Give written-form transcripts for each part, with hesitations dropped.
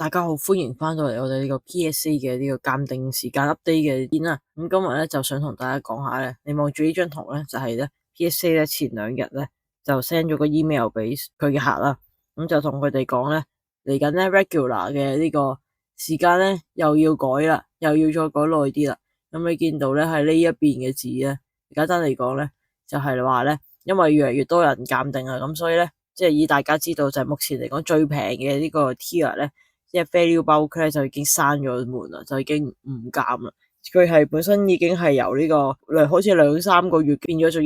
大家好，歡迎翻到嚟我哋呢個 PSA 嘅呢個鑑定時間 update 嘅片啦。咁今日咧就想同大家講下咧，你望住呢張圖咧，就係咧 PSA 咧前2日咧就 send 咗個 email 俾佢嘅客啦。咁就同佢哋講咧，嚟緊咧 regular 嘅呢個時間咧又要改啦，又要再改耐啲啦。咁你見到咧係呢一邊嘅字咧，簡單嚟講咧就係話咧，因為越嚟越多人鑑定啊，咁所以咧即係以大家知道就係目前嚟講最平嘅呢個 tier 咧。即係 value bulk 咧就已經閂咗門啦，就已經唔鑑啦。佢係本身已經係由呢個好似2-3個月變咗做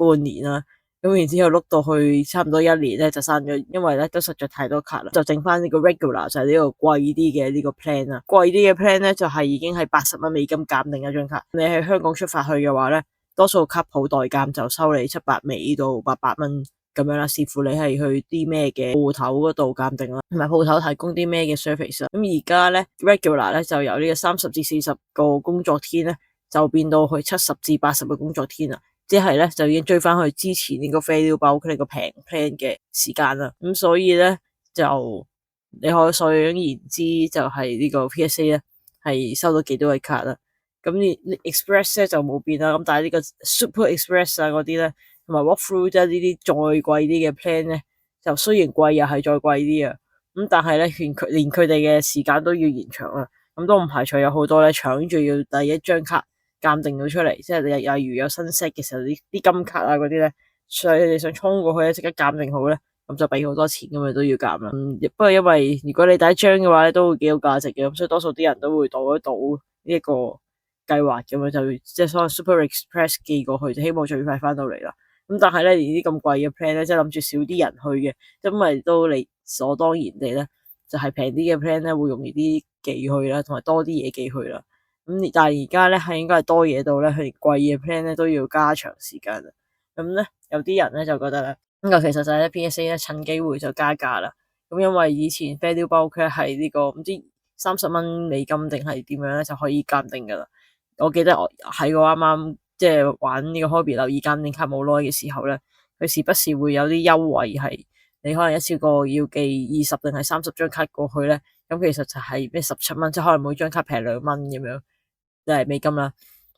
半年啦，咁然之後碌到去差唔多1年咧就閂咗，因為咧都實在太多卡啦，就剩翻呢個 regular 就係呢個貴啲嘅呢個 plan 啦。貴啲嘅 plan 咧就係已經係$80美金鑑定一張卡。你喺香港出發去嘅話咧，多數卡鋪代鑑就收你$700到$800。咁樣啦，視乎你係去啲咩嘅鋪頭嗰度鑑定啦，同埋鋪頭提供啲咩嘅 service 啦。咁而家咧 regular 咧就由呢個30至40個工作天咧，就變到去70至80個工作天啦。即係咧就已經追翻去之前呢個 value bulk 呢個平 plan 嘅時間啦。咁所以咧就你可想而知就係呢個 PSA 咧係收到幾多嘅卡啦。咁你 express 咧就冇變啦。咁但係呢個 super express 啊嗰啲咧，同埋 walkthrough 即係呢啲再貴啲嘅 plan 咧，就雖然貴又係再貴啲啊，咁但係咧連佢哋嘅時間都要延長啦，咁都唔排除有好多咧搶住要第一張卡鑑定到出嚟，即係例如有新 set 嘅時候啲金卡啊嗰啲咧，所以你想衝過去咧即刻鑑定好咧，咁就俾好多錢咁啊都要鑑啦。不過因為如果你第一張嘅話咧都會幾有價值嘅，咁所以多數啲人都會賭一賭呢一個計劃咁樣，就即係所謂 super express 寄過去，就希望最快翻到嚟啦。咁但係咧，連啲咁貴嘅 plan 咧，即係諗住少啲人去嘅，因為都理所當然地咧，就係平啲嘅 plan 咧會容易啲寄去啦，同埋多啲嘢寄去啦。咁但係而家咧係應該係多嘢到咧，佢連貴嘅 plan 咧都要加長時間啦。咁咧有啲人咧就覺得咧，咁其實就係咧 PSA 咧趁機會就加價啦。咁因為以前 value bulk 咧係呢個唔知$30美金定係點樣咧就可以鑑定噶啦。我記得我喺我啱啱即係玩呢個 hobby 留意鑑定卡冇耐嘅時候咧，佢時不時會有啲優惠，係你可能一次過要寄20定係30張卡過去咧，咁其實就係咩17蚊，即係可能每張卡平2蚊咁樣，即係美金啦，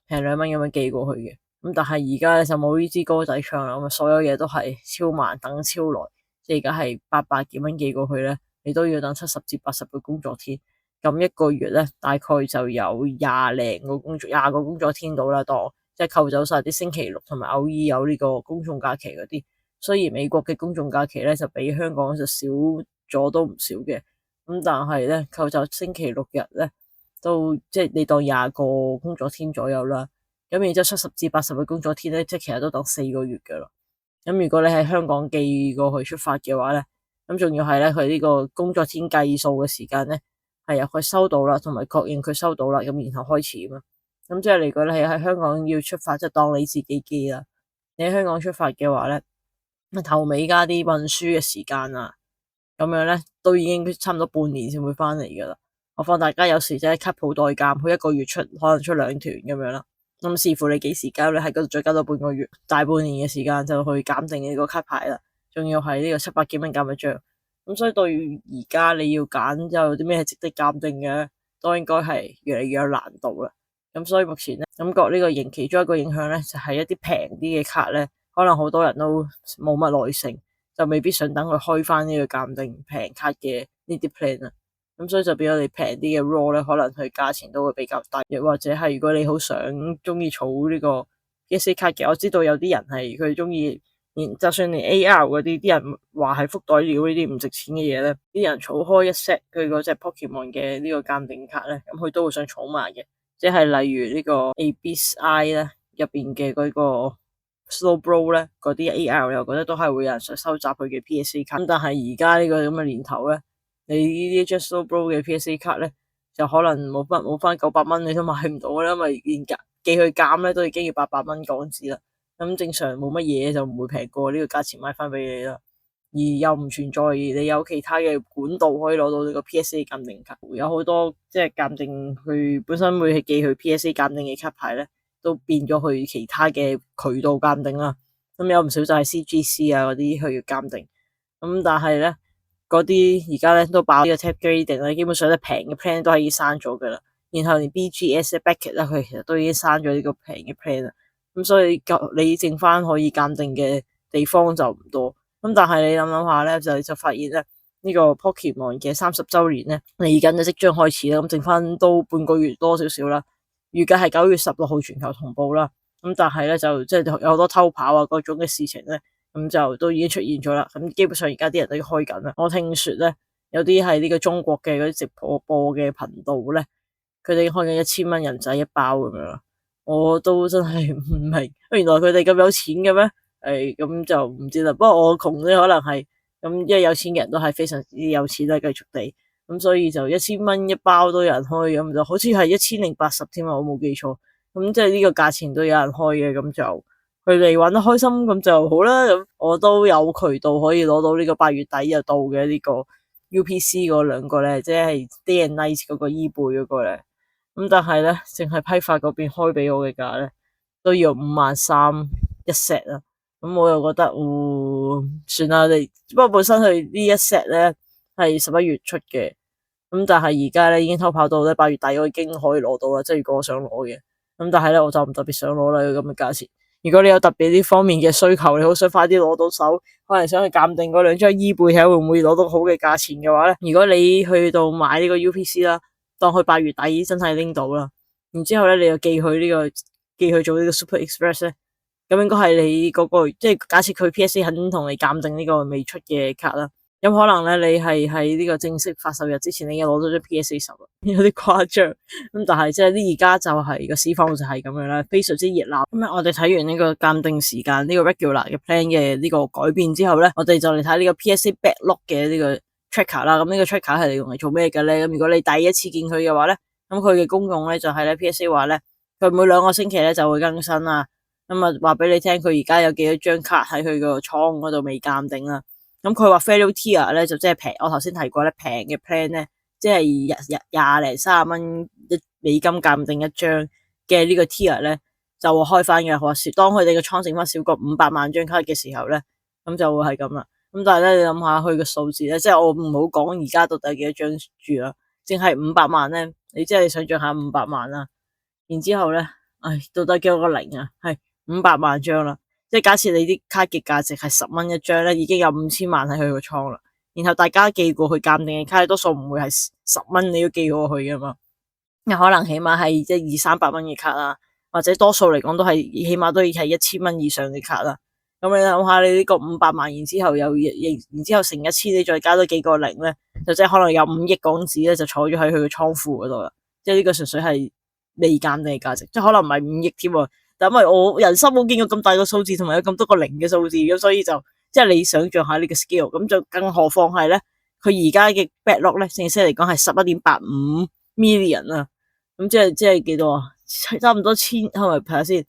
平2蚊咁樣寄過去嘅。咁但係而家咧就冇呢支歌仔唱啦，咁啊所有嘢都係超慢，等超耐，即係而家係800幾蚊寄過去咧，你都要等70至80個工作天。咁一個月咧，大概就有20個工作天到啦，當即係扣走晒啲星期六同埋偶爾有呢個公眾假期嗰啲。雖然美國嘅公眾假期咧就比香港就少咗都唔少嘅，咁但係咧扣走星期六日咧，都即係你當20個工作天左右啦。咁然之後70至80個工作天咧，即係其實都等4個月噶啦。咁如果你喺香港寄過去出發嘅話咧，咁仲要係咧佢呢個工作天計數嘅時間咧。係由佢收到啦，同埋確認佢收到啦，咁然後開始嘛。咁即係如果你係喺香港要出發，即係當你自己寄啦。你喺香港出發嘅話咧，頭尾加啲運輸嘅時間啊，咁樣咧都已經差唔多半年先會翻嚟噶啦。何況大家有時即係卡鋪代鑑，佢1個月可能出2團咁樣啦。咁視乎你幾時交，你喺嗰度再交到半個月，大半年嘅時間就去鑑定你個卡牌啦。仲要係呢個700幾蚊鑑一張。咁所以對而家你要揀有啲咩係值得鑑定嘅，都應該係越嚟越有難度啦。咁所以目前咧，感覺呢個其中一個影響咧，就係一啲平啲嘅卡咧，可能好多人都冇乜耐性，就未必想等佢開翻呢個鑑定平卡嘅呢啲 plan 啦。咁所以就變咗你平啲嘅 raw 咧，可能佢價錢都會比較低。亦或者係如果你好想中意儲呢個 PSA 卡嘅，我知道有啲人係佢中意。就算連 AR 嗰啲人話係福袋料呢啲唔值錢嘅嘢咧，啲人儲開一 set 佢嗰隻 Pokemon 嘅呢個鑑定卡咧，咁佢都會想儲埋嘅。即係例如呢個 Abyss Eye 咧入邊嘅嗰個 Slowbro 咧，嗰啲 AR 又覺得都係會有人想收集佢嘅 PSA 卡。咁但係而家呢個咁嘅年頭咧，你呢啲張 Slowbro 嘅 PSA 卡咧，就可能冇翻900蚊你都買唔到啦，因為連寄去鑑咧都已經要800蚊港紙啦。咁正常冇乜嘢就唔會平過呢個價錢買翻俾你啦，而又唔存在你有其他嘅管道可以攞到呢個 PSA 鑑定卡，有好多即係鑑定佢本身會係寄去 PSA 鑑定嘅卡牌咧，都變咗去其他嘅渠道鑑定啦。咁有唔少就係 CGC 啊嗰啲去鑑定，咁但係咧嗰啲而家咧都爆呢個 tap grading 咧，基本上咧平嘅 plan 都係已經刪咗噶啦。然後連 BGS Bracket 咧，佢其實都已經刪咗呢個平嘅 plan 啦。咁所以你剩翻可以鑑定嘅地方就唔多。咁但係你諗下咧，就發現咧呢個 Pokemon 嘅30週年咧嚟緊就即將開始啦。咁剩翻都半個月多少少啦。預計係9月16號全球同步啦。咁但係咧就即係有好多偷跑啊各種嘅事情咧，咁就都已經出現咗啦。咁基本上而家啲人都要開緊啦。我聽說咧有啲係呢個中國嘅嗰啲直播嘅頻道咧，佢哋開緊1000蚊人仔一包咁樣。我都真係唔明，原來佢哋咁有錢嘅咩？咁就唔知啦。不過我窮咧，可能係咁，因為有錢嘅人都係非常之有錢啦，繼續地咁，所以就1000蚊一包都有人開，咁就好似係1080添啊，我冇記錯。咁即係呢個價錢都有人開嘅，咁就佢哋玩得開心咁就好啦。咁我都有渠道可以攞到呢個8月底就到嘅呢個 UPC 嗰兩個咧，即係 Day and Night 嗰個伊貝嗰個咧。咁但係咧，淨係批發嗰邊開俾我嘅價咧，都要53000一 set 啦。咁我又覺得，算啦，不過本身佢呢一 set 咧係11月出嘅，咁但係而家咧已經偷跑到咧8月底，我已經可以攞到啦。即係如果我想攞嘅，咁但係咧我就唔特別想攞啦，咁嘅價錢。如果你有特別呢方面嘅需求，你好想快啲攞到手，可能想去鑑定嗰兩張伊貝睇下會唔會攞到好嘅價錢嘅話咧，如果你去到買呢個 UPC 啦，當佢8月底真係拎到啦，然之後咧你又寄去做呢個 Super Express 咧，咁應該係你嗰個，即係假設佢 PSA 肯同你鑑定呢個未出嘅卡啦，咁可能咧你係喺呢個正式發售日之前，你已經攞到張 PS10啦，有啲誇張。咁但係即係呢而家就係個市況就係咁樣啦，非常之熱鬧。咁我哋睇完呢個鑑定時間呢個 regular 嘅 plan 嘅呢個改變之後咧，我哋就嚟睇呢個 PSA backlog 嘅呢個 tracker 啦。咁呢個 tracker 係用嚟做咩嘅咧？咁如果你第一次見佢嘅話咧，咁佢嘅功用咧就係咧 PSA 話咧，佢每2個星期咧就會更新啦。咁啊話俾你聽，佢而家有幾多張卡喺佢個倉嗰度未鑑定啦。咁佢話 Value Tier 咧就即係平，我頭先提過咧平嘅 plan 咧，即係20零30蚊美金鑑定一張嘅呢個 Tier 咧就會開翻嘅。話說當佢哋嘅倉剩翻少過500萬張卡嘅時候咧，咁就會係咁啦。咁但係咧你諗下佢個數字咧，即係我唔好講而家到底幾多張住啦，淨係500萬咧，你即係想象下500萬啦。然之後咧，到底幾多個零啊？係500萬張啦。即係假設你啲卡嘅價值係10蚊一張咧，已經有5000萬喺佢個倉啦。然後大家寄過去鑑定嘅卡，多數唔會係10蚊，你都寄過去噶嘛。有可能起碼係即係200-300蚊嘅卡啦，或者多數嚟講都係起碼都要係1000蚊以上嘅卡啦。咁你諗下，你呢個500萬，然之後乘1000，你再加多幾個零咧，就即係可能有5億港紙咧，就坐咗喺佢個倉庫嗰度啦。即係呢個純粹係未鑑定嘅價值，即係可能唔係5億添。但因為我人生冇見過咁大個數字，同埋有咁多個零嘅數字，咁所以就即係你想象下呢個 scale，咁就更何況係咧，佢而家嘅 backlog 咧，正式嚟講係11.85 million 啊，咁即係幾多啊？差唔多係咪睇下先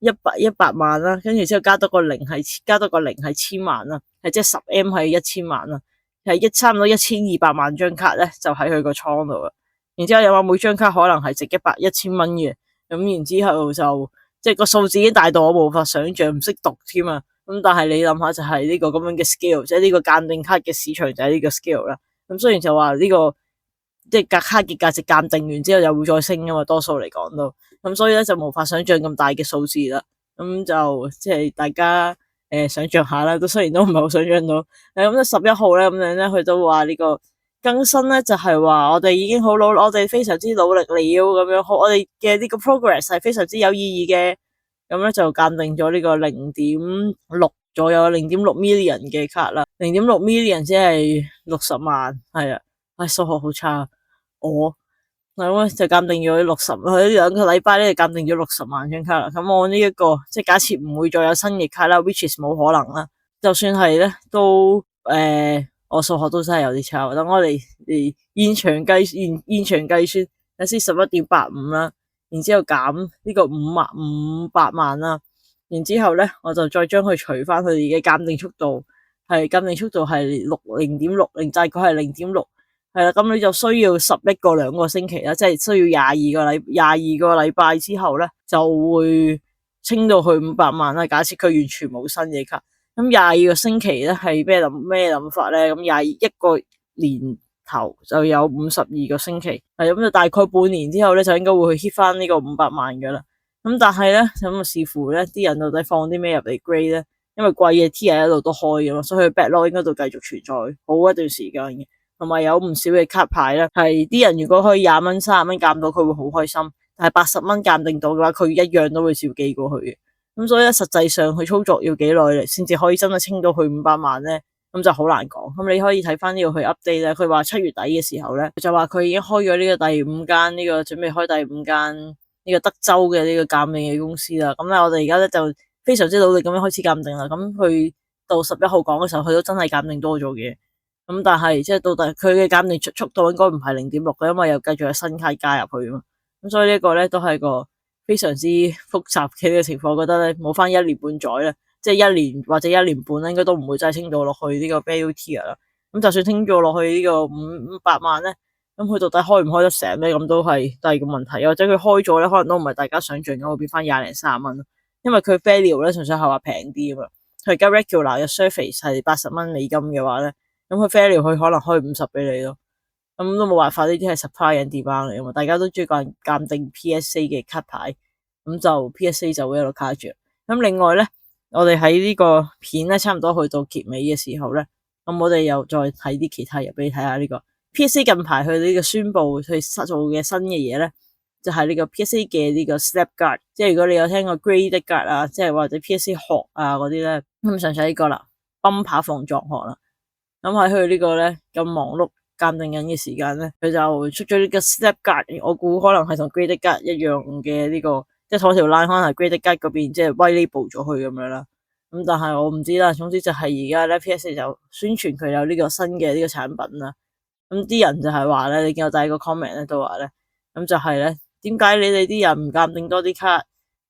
？100萬啦，跟住之後加多個零係1000萬啦，係即係10M 係1000萬啦，係差唔多1200萬張卡咧，就喺佢個倉度啦。然之後又話每張卡可能係值1000蚊嘅，咁然之後就。即係個數字已經大到我無法想象，唔識讀添啊！咁但係你諗下就係呢個咁樣嘅 scale，即係呢個鑑定卡嘅市場就係呢個 scale 啦。咁雖然就話呢個即係卡嘅價值鑑定完之後又會再升噶嘛，多數嚟講都咁，所以咧就無法想象咁大嘅數字啦。咁就即係大家想象下啦，都雖然都唔係好想象到。咁11號咧咁樣咧，佢都話呢個。更新咧就係話我哋已經好努力，我哋非常之努力了咁樣，我哋嘅呢個 progress 係非常之有意義嘅。咁咧就鑑定咗呢個0.6左右0.6 million 嘅卡啦，0.6 million 即係60萬，係啊，數學好差，我咁就鑑定咗佢2個禮拜咧就鑑定咗60萬張卡啦。咁我呢一個即係假設唔會再有新嘅卡啦 ，which is 冇可能啦。就算係咧都我數學都真係有啲差，等我哋現場計算，有先11.85啦，然之後減呢個500萬啦，然之後咧我就再將佢除翻佢哋嘅鑑定速度，係0.60，大概係0.6，係啦，咁你就需要11個2個星期啦，即係需要22個禮拜之後咧就會清到去500萬啦。假設佢完全冇新嘅卡。咁咁22個星期咧係咩諗法咧？咁21個年頭就有52個星期，咁就大概半年之後咧就應該會去 hit 翻呢個500萬噶啦。咁但係咧咁啊視乎咧啲人到底放啲咩入嚟 grade 咧，因為貴嘅 tier 一路都開嘅嘛，所以佢 backlog 應該都繼續存在好一段時間嘅。同埋有唔少嘅卡牌咧，係啲人如果可以20蚊、30蚊鑑到，佢會好開心。但係80蚊鑑定到嘅話，佢一樣都會照寄過去嘅。咁所以咧，實際上佢操作要幾耐先至可以真係清到去500萬咧？咁就好難講。咁你可以睇翻呢個去 update 咧，佢話7月底嘅時候咧，就話佢已經開咗呢個第5間呢個準備開第5間呢個德州嘅呢個鑑定嘅公司啦。咁咧我哋而家咧就非常之努力咁樣開始鑑定啦。咁佢到11號講嘅時候，佢都真係鑑定多咗嘅。咁但係即係到底佢嘅鑑定速度應該唔係0.6嘅，因為又繼續有新卡加入去啊嘛。咁所以呢個咧都係個非常之複雜嘅呢個情況。我覺得咧冇翻1年半載咧，即係1年或者1年半咧，應該都唔會真係清到落去呢個 value tier 啦。咁就算清咗落去呢個500萬咧，咁佢到底開唔開得成咧？咁都係第二個問題。或者佢開咗咧，可能都唔係大家想象咁會變翻20零30蚊，因為佢 value 咧純粹係話平啲啊嘛。佢而家 regular 嘅 surface 係80蚊美金嘅話咧，咁佢 value 佢可能開50俾你咯。咁都冇辦法，呢啲係 supply and demand 嚟啊嘛。大家都中意鑑定 PSA 嘅卡牌，咁就 PSA 就會喺度卡住。咁另外咧，我哋喺呢個片咧差唔多去到結尾嘅時候咧，咁我哋又再睇啲其他嘢俾你睇下。呢個 PSA 近排佢呢個宣布佢做嘅新嘅嘢咧，就係呢個 PSA 嘅呢個 Slap Guard，即係如果你有聽過 Graded Guard 啊，即係或者 PSA 殼啊嗰啲咧，咁上上呢個啦，泵把防撞殼啦。咁喺佢呢個咧咁忙碌鑑定緊嘅時間咧，佢就出咗呢個 Slap Guard， 我估可能係同 Graded Guard 一樣嘅呢個，即係同條 line 可能係 Graded Guard 嗰邊即係威 label 咗佢咁樣啦。咁但係我唔知啦，總之就係而家咧 PSA 就宣傳佢有呢個新嘅呢個產品啦。咁啲人就係話咧，你見我第一個 comment 咧都話咧，咁就係咧，點解你哋啲人唔鑑定多啲卡，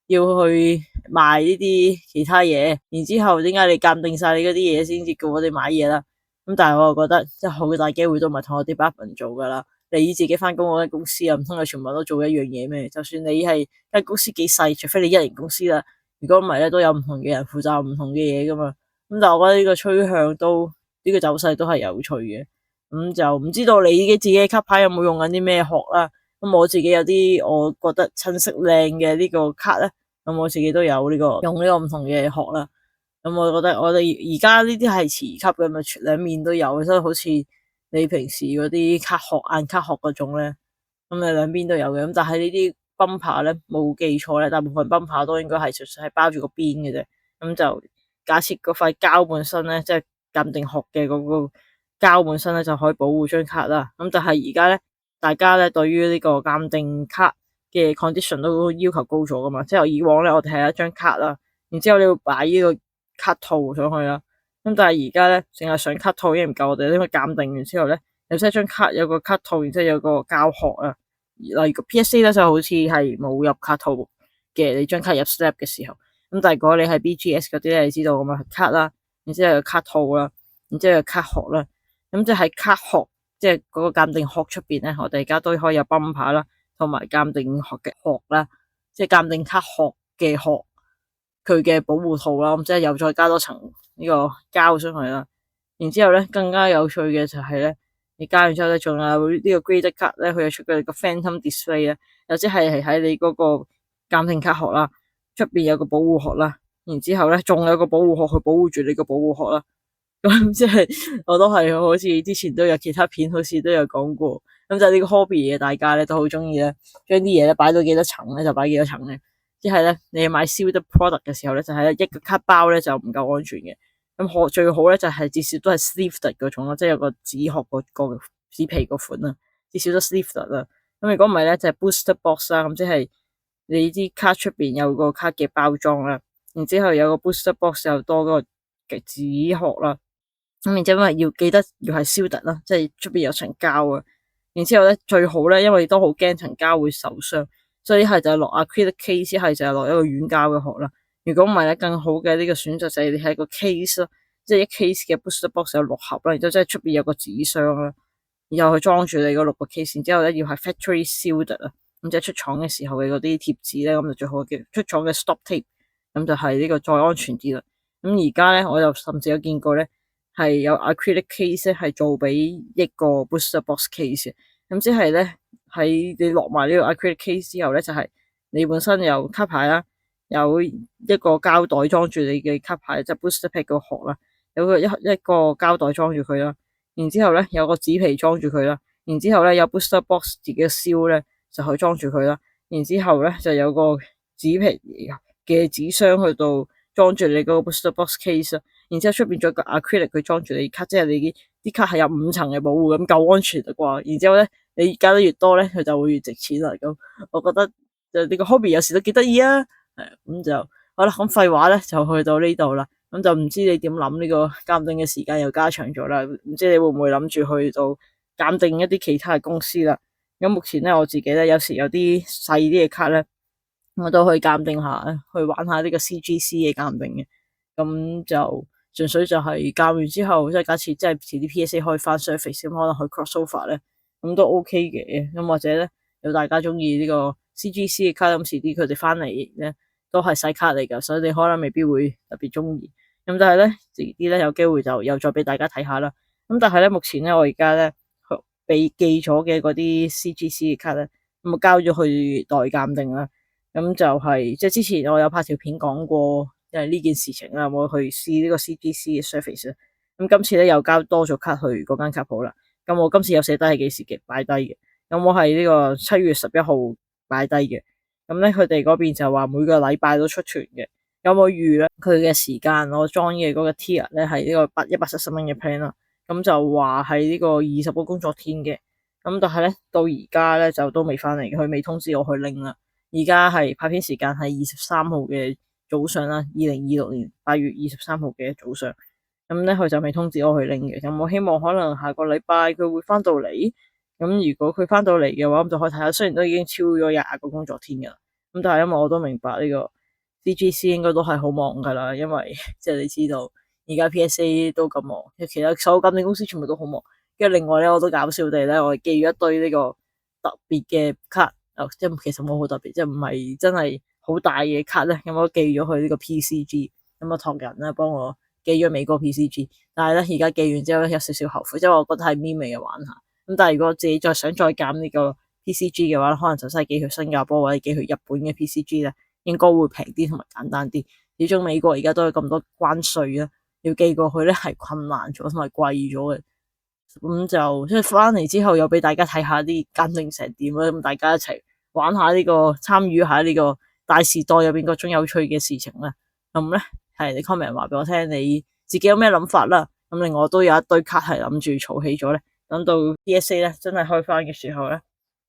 要去賣呢啲其他嘢，然之後點解你鑑定晒你嗰啲嘢先至叫我哋買嘢啦？咁但係我又覺得即係好大機會都唔係同我啲 department 做噶啦。你自己翻工嗰間公司啊，唔通你全部都做一樣嘢咩？就算你係間公司幾細，除非你一人公司啦，如果唔係咧，都有唔同嘅人負責唔同嘅嘢噶嘛。咁但係我覺得呢個趨向都呢個走勢都係有趣嘅。咁就唔知道你自己嘅卡牌有冇用緊啲咩殼啦。咁我自己有啲我覺得襯色靚嘅呢個卡咧，咁我自己都有呢個用呢個唔同嘅殼啦。咁我覺得我哋而家呢啲係磁吸嘅嘛，兩面都有，所以好似你平時嗰啲卡殼硬卡殼嗰種咧，咁你兩邊都有嘅。咁但係呢啲泵帕咧，冇記錯咧，大部分泵帕都應該係純粹係包住個邊嘅啫。咁就假設嗰塊膠本身咧，即係鑑定殼嘅嗰個膠本身咧，就可以保護張卡啦。咁但係而家咧，大家咧對於呢個鑑定卡嘅 condition 都要求高咗噶嘛。即係以往咧，我哋係一張卡啦，然之後你要擺呢個卡套上去啦。咁但係而家咧，淨係上卡套已經唔夠，我哋因為鑑定完之後咧，有即係張卡有個卡套，然之後有個膠殼啊。例如個 PSA 咧就好似係冇入卡套嘅，你張卡入 Slap 嘅時候。咁但係如果你係 BGS 嗰啲咧，你知道咁啊，卡啦，然之後有卡套啦，然之後有卡殼啦。咁即係卡殼，即係嗰個鑑定殼出邊咧，我哋而家都可以有泵牌啦，同埋鑑定殼嘅殼啦，即係鑑定卡殼嘅殼，佢嘅保護套啦，咁即係又再加多層呢個膠上去啦。然之後咧，更加有趣嘅就係咧，你加完之後咧，仲有呢個 Graded Card 咧，佢又出佢個 Phantom Display 咧，又即係喺你嗰個鑑定卡殼啦，出邊有個保護殼啦，然之後咧仲有個保護殼去保護住你個保護殼啦。咁即係我都係好似之前都有其他片，好似都有講過。咁就呢個 hobby 嘅大家咧都好中意咧，將啲嘢咧擺到幾多層咧就擺幾多層咧。即係咧，你買 sealed product 嘅時候咧，就係一個卡包咧就唔夠安全嘅。咁最好咧就係至少都係 sleeved 嗰種咯，即係有個紙殼個紙皮個款啦，至少都 sleeved 啦。咁如果唔係咧，就係 booster box 啦。咁即係你啲卡出邊有個卡嘅包裝啦，然之後有個 booster box 又多個嘅紙殼啦。咁然之後因為要記得要係 sealed啦，即係出邊有層膠啊。然之後咧最好咧，因為都好驚層膠會受傷，所以一係就係落 acrylic case，一係就係落一個軟膠嘅殼啦。如果唔係咧，更好嘅呢個選擇就係你係個 case 咯，即係一 case 嘅 booster box 有6盒啦，然之後即係出邊有個紙箱啦，然後去裝住你嗰6個 case，然之後咧要係 factory sealed 啊，咁即係出廠嘅時候嘅嗰啲貼紙咧，咁就最好嘅出廠嘅 stop tape，咁就係呢個再安全啲啦。咁而家咧，我又甚至有見過咧，係有 acrylic case 咧，係做俾一個 booster box case 嘅。咁即係咧，喺你落埋呢個 acrylic case 之後咧，就係你本身有卡牌啦，有一個膠袋裝住你嘅卡牌，即係 booster pack 個殼啦，有一個膠袋裝住佢啦。然之後咧，有個紙皮裝住佢啦。然之後咧，有 booster box 自己嘅銷咧，就可以裝住佢啦。然之後咧，就有個紙皮嘅紙箱去到裝住你嗰個 booster box case 啦。然之後出邊仲有個 acrylic 佢裝住你卡，即係你啲卡係有5層嘅保護，咁夠安全啦啩。然之後咧，你加得越多咧，佢就會越值錢啦。咁我覺得就呢個 hobby 有時都幾得意啊。係咁就好啦。咁廢話咧就去到呢度啦。咁就唔知你點諗，呢個鑑定嘅時間又加長咗啦。唔知你會唔會諗住去到鑑定一啲其他嘅公司啦？咁目前咧，我自己咧有時有啲細啲嘅卡咧，我都去鑑定下，去玩下呢個 CGC 嘅鑑定嘅。咁就純粹就係鑑完之後，即係假設即係遲啲 PSA 開翻 surface，咁可能去 crossover 咧，咁都 OK 嘅。咁或者咧，有大家中意呢個 CGC 嘅卡，咁遲啲佢哋翻嚟咧都係細卡嚟噶，所以你可能未必會特別中意。咁但係咧，遲啲咧有機會就又再俾大家睇下啦。咁但係咧，目前咧我而家咧被寄咗嘅嗰啲 CGC 嘅卡咧，咁我交咗去代鑑定啦。咁就係即係之前我有拍條片講過，呢件事情啦，我去試呢個 CGC 嘅 surface。咁今次咧又交多咗卡去嗰間卡鋪啦。咁我今次有寫低係幾時嘅擺低嘅。咁我係呢個7月11號擺低嘅。咁咧佢哋嗰邊就話每個禮拜都出團嘅。有冇預咧？佢嘅時間我裝嘅嗰個 tier 咧係呢個170蚊嘅 plan 啦。咁就話係呢個20個工作天嘅。咁但係咧到而家咧就都未翻嚟，佢未通知我去拎啦。而家係拍片時間係23號嘅早上啦，2026年8月23號嘅早上。咁咧佢就未通知我去拎嘅。咁我希望可能下個禮拜佢會翻到嚟。咁如果佢翻到嚟嘅話，咁就可以睇下。雖然都已經超咗20個工作天噶啦，咁但係因為我都明白呢個 CGC 應該都係好忙噶啦，因為即係你知道而家 PSA 都咁忙，其實所有鑑定公司全部都好忙。跟住另外咧，我都搞笑地咧，我寄咗一堆呢個特別嘅卡。即係其實冇好特別，即係唔係真係好大嘅卡咧。咁我寄咗去呢個 PCG，咁啊託人咧幫我寄咗美國 PCG。但係咧而家寄完之後咧有少少後悔，即係我覺得係咪微嘅玩下。咁但係如果自己再想再減呢個 PCG 嘅話，可能就真係寄去新加坡或者寄去日本嘅 PCG 咧，應該會平啲同埋簡單啲。始終美國而家都有咁多關稅啊，要寄過去咧係困難咗同埋貴咗嘅。咁就即係翻嚟之後又俾大家睇下啲鑑定成點啦，咁大家一齊玩下呢個，參與下呢個大時代入邊各種有趣嘅事情啦。咁咧係你 comment 話俾我聽你自己有咩諗法啦。咁另外都有一堆卡係諗住儲起咗咧，等到 PSA 咧真係開翻嘅時候咧，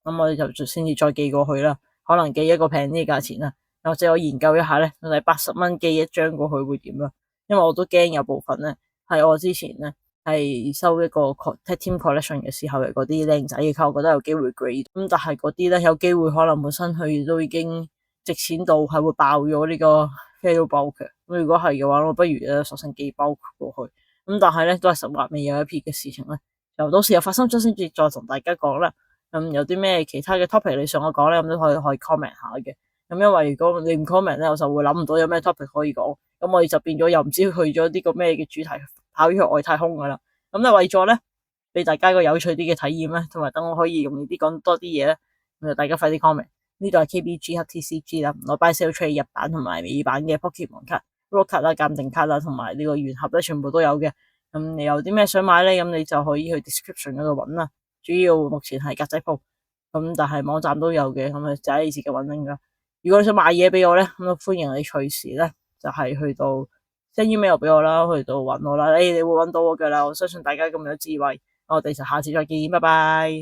咁我哋就先至再寄過去啦。可能寄一個平啲嘅價錢啦，或者我研究一下咧，到底80蚊寄一張過去會點啦？因為我都驚有部分咧係我之前咧係收一個 tag team collection 嘅時候嘅嗰啲靚仔嘅卡，我覺得有機會 grade。咁但係嗰啲咧有機會可能本身佢都已經值錢到係會爆咗呢個 fail bulk 嘅。咁如果係嘅話，我不如咧索性寄 bulk 過去。咁但係咧都係實話未有一撇嘅事情咧，就到時又發生咗先至再同大家講啦。有啲咩其他嘅 topic 你想我講咧，咁都可以 comment 下嘅。咁因為如果你唔 comment 咧，我就會諗唔到有咩 topic 可以講。咁我哋就變咗又唔知去咗呢個咩嘅主題，跑咗去外太空噶啦。咁咧為咗咧俾大家一個有趣啲嘅體驗咧，同埋等我可以容易啲講多啲嘢咧，咁就大家快啲 comment。呢度係 KBG 黑 TCG 啦，我 buy sell trade 日版同埋美版嘅 Pokemon 卡、Rogue 卡啦、鑑定卡啦，同埋呢個原盒咧，全部都有嘅。咁你有啲咩想買咧，咁你就可以去 description 嗰度揾啦。主要目前係格仔鋪，咁但係網站都有嘅，咁啊就喺你自己揾拎啦。如果你想買嘢俾我咧，咁歡迎你隨時咧就係去到 send email 俾我啦，去到揾我啦。你會揾到我噶啦，我相信大家咁有智慧，我哋就下次再見，拜拜。